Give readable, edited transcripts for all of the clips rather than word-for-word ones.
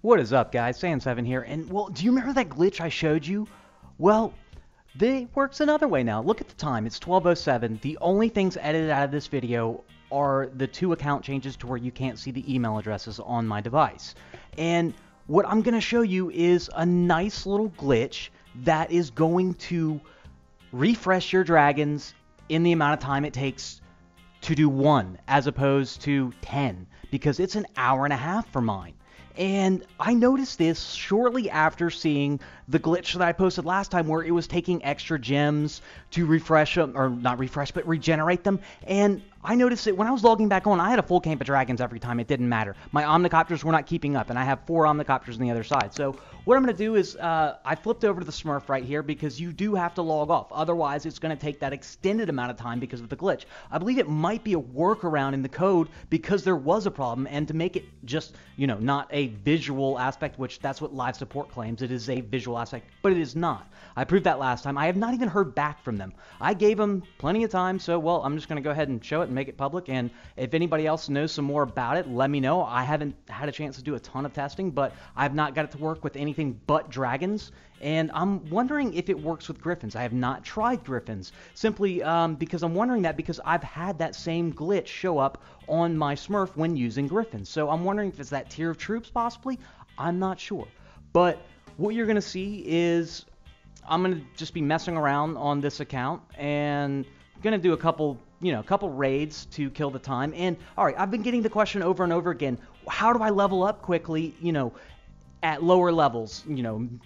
What is up, guys? Sand7 here, and well, do you remember that glitch I showed you? Well, it works another way now. Look at the time, it's 12:07. The only things edited out of this video are the two account changes to where you can't see the email addresses on my device. And what I'm going to show you is a nice little glitch that is going to refresh your dragons in the amount of time it takes to do one, as opposed to 10, because it's an hour and a half for mine. And I noticed this shortly after seeing the glitch that I posted last time where it was taking extra gems to refresh them, or not refresh, but regenerate them. And I noticed it when I was logging back on, I had a full camp of dragons every time. It didn't matter. My omnicopters were not keeping up, and I have 4 omnicopters on the other side. So what I'm going to do is I flipped over to the Smurf right here because you do have to log off. Otherwise, it's going to take that extended amount of time because of the glitch. I believe it might be a workaround in the code because there was a problem, and to make it just, not a visual aspect, which that's what live support claims. It is a visual aspect, but it is not. I proved that last time. I have not even heard back from them. I gave them plenty of time, so, well, I'm just going to go ahead and show it and make it public, and if anybody else knows some more about it, let me know. I haven't had a chance to do a ton of testing, but I've not got it to work with anything but dragons, and I'm wondering if it works with griffins. I have not tried griffins, simply because I'm wondering that because I've had that same glitch show up on my Smurf when using griffins. So I'm wondering if it's that tier of troops, possibly. I'm not sure. But what you're going to see is I'm going to just be messing around on this account and going to do a couple raids to kill the time. And all right, I've been getting the question over and over again, how do I level up quickly, at lower levels,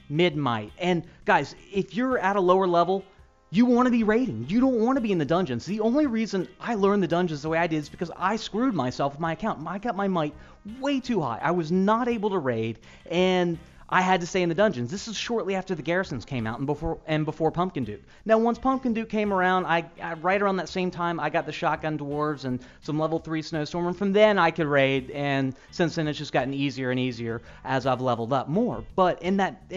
mid-might? And guys, if you're at a lower level, you want to be raiding. You don't want to be in the dungeons. The only reason I learned the dungeons the way I did is because I screwed myself with my account. I got my might way too high. I was not able to raid, and I had to stay in the dungeons. This is shortly after the garrisons came out and before Pumpkin Duke. Now, once Pumpkin Duke came around, I right around that same time, I got the shotgun dwarves and some level 3 snowstorm, and from then I could raid. And since then, it's just gotten easier and easier as I've leveled up more. But in that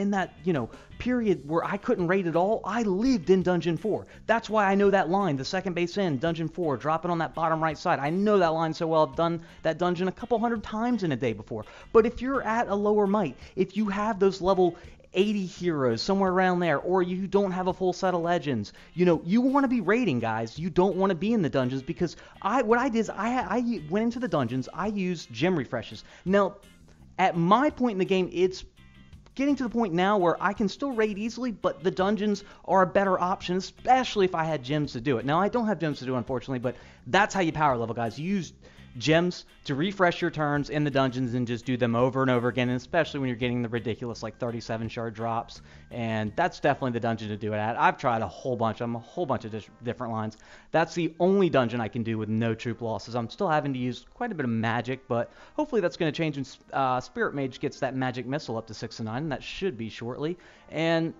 period where I couldn't raid at all, I lived in Dungeon 4. That's why I know that line, the second base in, Dungeon 4, drop it on that bottom right side. I know that line so well. I've done that dungeon a couple hundred times in a day before. But if you're at a lower might, if you have those level 80 heroes, somewhere around there, or you don't have a full set of legends, you want to be raiding, guys. You don't want to be in the dungeons, because what I did is I went into the dungeons, I used gem refreshes. Now, at my point in the game, it's getting to the point now where I can still raid easily, but the dungeons are a better option, especially if I had gems to do it. Now, I don't have gems to do, unfortunately, but that's how you power level, guys. You use gems to refresh your turns in the dungeons and just do them over and over again, and especially when you're getting the ridiculous 37 shard drops, and that's definitely the dungeon to do it at. I've tried a whole bunch of different lines. That's the only dungeon I can do with no troop losses. I'm still having to use quite a bit of magic, but hopefully that's going to change when Spirit Mage gets that magic missile up to 6 and 9, and that should be shortly. And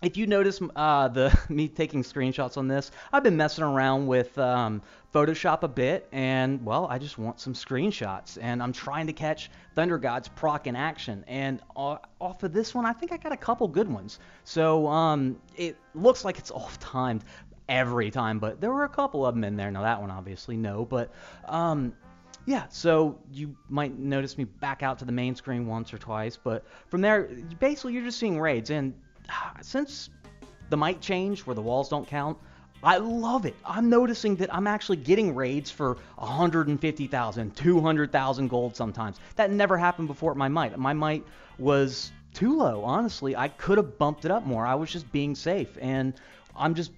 if you notice me taking screenshots on this, I've been messing around with Photoshop a bit, and, well, I just want some screenshots, and I'm trying to catch Thunder God's proc in action, and off of this one, I think I got a couple good ones. So it looks like it's off-timed every time, but there were a couple of them in there. Now, that one, obviously, no, but yeah, so you might notice me back out to the main screen once or twice, but from there, basically, you're just seeing raids, and since the might change where the walls don't count, I love it. I'm noticing that I'm actually getting raids for 150,000, 200,000 gold sometimes. That never happened before at my might. My might was too low, honestly. I could have bumped it up more. I was just being safe, and I'm just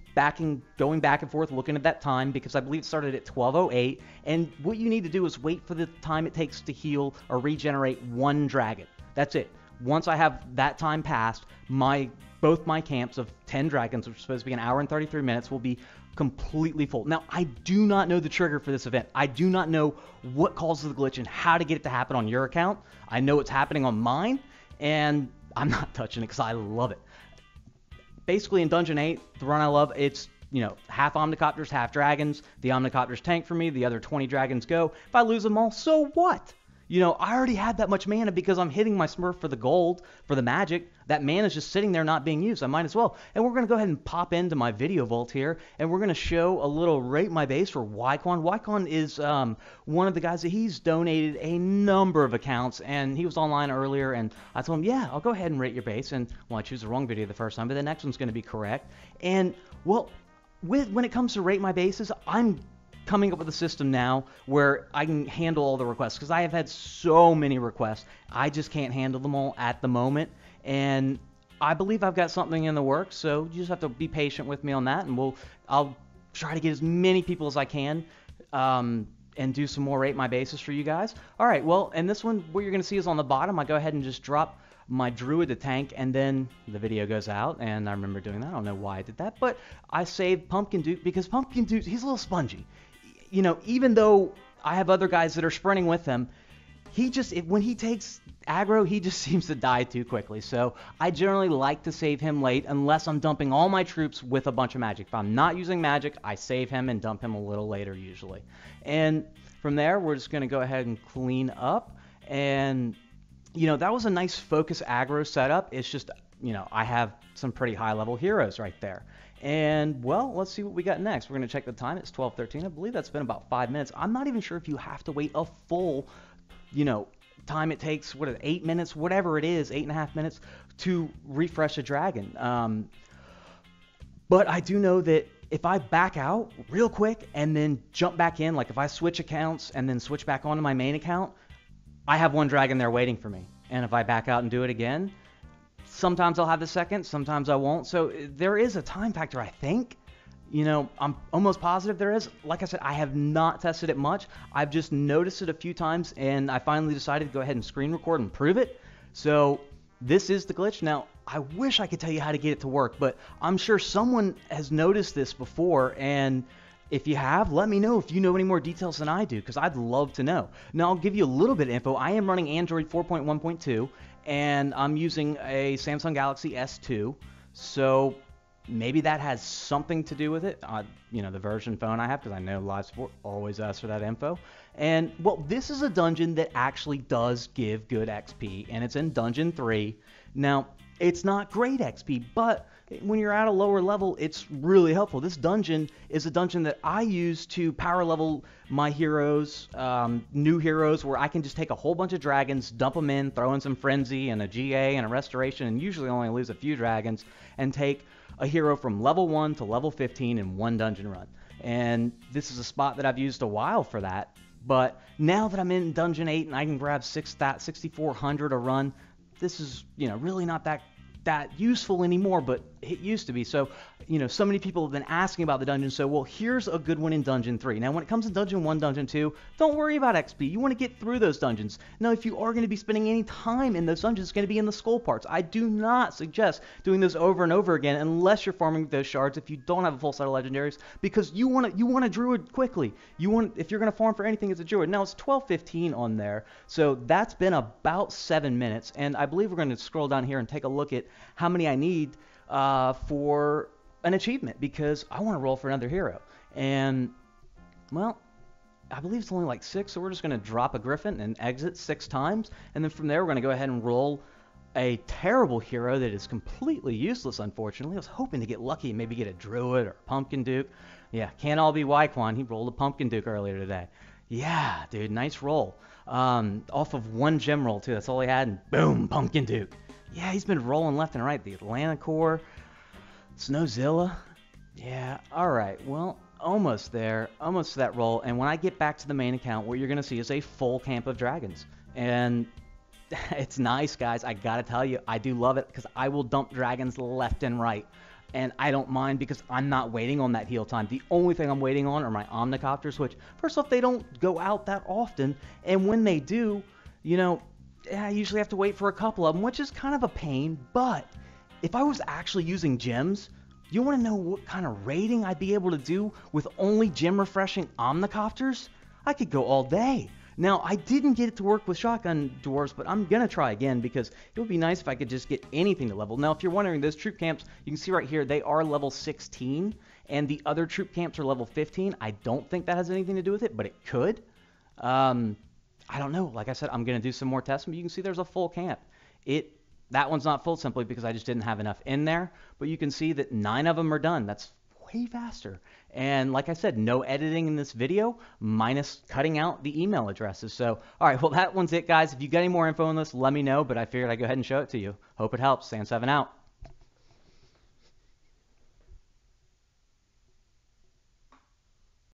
going back and forth looking at that time because I believe it started at 12:08, and what you need to do is wait for the time it takes to heal or regenerate one dragon. That's it. Once I have that time passed, both my camps of 10 dragons, which are supposed to be an hour and 33 minutes, will be completely full. Now, I do not know the trigger for this event. I do not know what causes the glitch and how to get it to happen on your account. I know it's happening on mine, and I'm not touching it because I love it. Basically, in Dungeon 8, the run I love, it's half Omnicopters, half dragons. The Omnicopters tank for me. The other 20 dragons go. If I lose them all, so what? You know, I already had that much mana because I'm hitting my Smurf for the gold, for the magic. That mana's just sitting there not being used. I might as well. And we're going to go ahead and pop into my video vault here, and we're going to show a little rate my base for Wycon. Wycon is one of the guys that he's donated a number of accounts, and he was online earlier, and I told him, yeah, I'll go ahead and rate your base. And, well, I choose the wrong video the first time, but the next one's going to be correct. And, well, when it comes to rate my bases, I'm coming up with a system now where I can handle all the requests, because I have had so many requests. I just can't handle them all at the moment, and I believe I've got something in the works, so you just have to be patient with me on that, and I'll try to get as many people as I can and do some more rate my bases for you guys. All right, well, and this one, what you're going to see is on the bottom. I go ahead and just drop my druid to tank, and then the video goes out, and I remember doing that. I don't know why I did that, but I saved Pumpkin Duke because Pumpkin Duke, he's a little spongy. You know, even though I have other guys that are sprinting with him, when he takes aggro, he just seems to die too quickly. So I generally like to save him late unless I'm dumping all my troops with a bunch of magic. If I'm not using magic, I save him and dump him a little later usually. And from there, we're just going to go ahead and clean up. And, you know, that was a nice focus aggro setup. It's just, you know, I have some pretty high level heroes right there. And, well, let's see what we got next. We're going to check the time. It's 12:13. I believe that's been about 5 minutes. I'm not even sure if you have to wait a full, you know, time it takes, 8 minutes, whatever it is, 8.5 minutes to refresh a dragon. But I do know that if I back out real quick and then jump back in, like if I switch accounts and then switch back onto my main account, I have one dragon there waiting for me. And if I back out and do it again, sometimes I'll have the second, sometimes I won't. So there is a time factor, I think. You know, I'm almost positive there is. Like I said, I have not tested it much. I've just noticed it a few times, and I finally decided to go ahead and screen record and prove it. So this is the glitch. Now, I wish I could tell you how to get it to work, but I'm sure someone has noticed this before, and if you have, let me know if you know any more details than I do, because I'd love to know. Now, I'll give you a little bit of info. I am running Android 4.1.2, and I'm using a Samsung Galaxy S2, so maybe that has something to do with it. You know, the version phone I have, because I know live support always asks for that info. And, well, this is a dungeon that actually does give good XP, and it's in Dungeon 3. Now, it's not great XP, but when you're at a lower level, it's really helpful. This dungeon is a dungeon that I use to power level my heroes, new heroes, where I can just take a whole bunch of dragons, dump them in, throw in some Frenzy and a GA and a Restoration, and usually only lose a few dragons, and take a hero from level 1 to level 15 in one dungeon run. And this is a spot that I've used a while for that, but now that I'm in Dungeon 8 and I can grab 6,400 a run, this is, you know, really not that useful anymore, but it used to be. So, you know, so many people have been asking about the dungeon, so, well, here's a good one in Dungeon 3. Now, when it comes to Dungeon 1, Dungeon 2, don't worry about XP. You want to get through those dungeons. Now, if you are going to be spending any time in those dungeons, it's going to be in the skull parts. I do not suggest doing those over and over again unless you're farming those shards if you don't have a full set of legendaries, because you want a druid quickly. If you're going to farm for anything, it's a druid. Now, it's 12:15 on there, so that's been about 7 minutes, and I believe we're going to scroll down here and take a look at how many I need for an achievement, because I want to roll for another hero. And, well, I believe it's only like 6, so we're just going to drop a Griffin and exit 6 times, and then from there we're going to go ahead and roll a terrible hero that is completely useless, unfortunately. I was hoping to get lucky and maybe get a Druid or a Pumpkin Duke. Yeah, can't all be Wyquan. He rolled a Pumpkin Duke earlier today. Yeah, dude, nice roll. Off of 1 gem roll, too. That's all he had, and boom, Pumpkin Duke. Yeah, he's been rolling left and right. The Atlanta Core, Snowzilla. Yeah, all right. Well, almost there. Almost to that roll. And when I get back to the main account, what you're going to see is a full camp of dragons. And it's nice, guys. I got to tell you, I do love it, because I will dump dragons left and right. And I don't mind, because I'm not waiting on that heal time. The only thing I'm waiting on are my Omnicopters, which, first off, they don't go out that often. And when they do, you know, I usually have to wait for a couple of them, which is kind of a pain. But if I was actually using gems, you want to know what kind of raiding I'd be able to do with only gem refreshing Omnicopters? I could go all day. Now, I didn't get it to work with Shotgun Dwarves, but I'm going to try again, because it would be nice if I could just get anything to level. Now, if you're wondering, those troop camps, you can see right here, they are level 16, and the other troop camps are level 15. I don't think that has anything to do with it, but it could. I don't know. Like I said, I'm going to do some more testing, but you can see there's a full camp. That one's not full simply because I just didn't have enough in there, but you can see that 9 of them are done. That's way faster. And like I said, no editing in this video, minus cutting out the email addresses. So, all right, well, that one's it, guys. If you got any more info on this, let me know, but I figured I'd go ahead and show it to you. Hope it helps. Sam7 out.